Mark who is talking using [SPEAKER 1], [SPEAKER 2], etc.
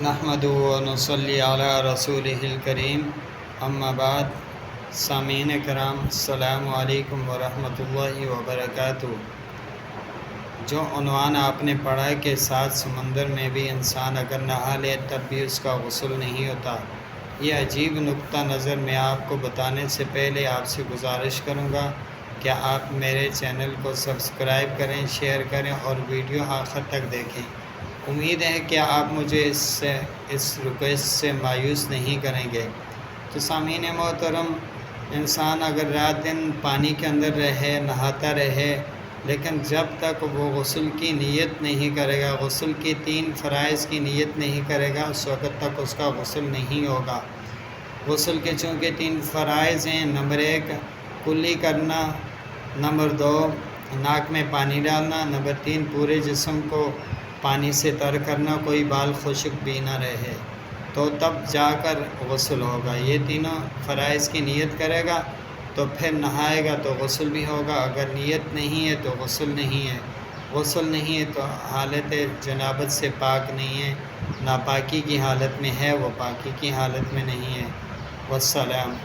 [SPEAKER 1] نحمدہ و نصلی علی رسولہ الکریم، اما بعد۔ سامعین کرام، السلام علیکم ورحمۃ اللہ وبرکاتہ۔ جو عنوان آپ نے پڑھا کہ 7 سمندر میں بھی انسان اگر نہا لے تب بھی اس کا غسل نہیں ہوتا، یہ عجیب نقطہ نظر میں آپ کو بتانے سے پہلے آپ سے گزارش کروں گا کہ آپ میرے چینل کو سبسکرائب کریں، شیئر کریں اور ویڈیو آخر تک دیکھیں۔ امید ہے کہ آپ مجھے اس ریکویسٹ سے مایوس نہیں کریں گے۔ تو سامعین محترم، انسان اگر رات دن پانی کے اندر رہے، نہاتا رہے، لیکن جب تک وہ غسل کی نیت نہیں کرے گا، غسل کی 3 فرائض کی نیت نہیں کرے گا، اس وقت تک اس کا غسل نہیں ہوگا۔ غسل کے چونکہ 3 فرائض ہیں، نمبر 1 کلی کرنا، نمبر 2 ناک میں پانی ڈالنا، نمبر 3 پورے جسم کو پانی سے تر کرنا، کوئی بال خشک بھی نہ رہے، تو تب جا کر غسل ہوگا۔ یہ تینوں فرائض کی نیت کرے گا تو پھر نہائے گا تو غسل بھی ہوگا۔ اگر نیت نہیں ہے تو غسل نہیں ہے، غسل نہیں ہے تو حالت جنابت سے پاک نہیں ہے، ناپاکی کی حالت میں ہے، وہ پاکی کی حالت میں نہیں ہے۔ والسلام۔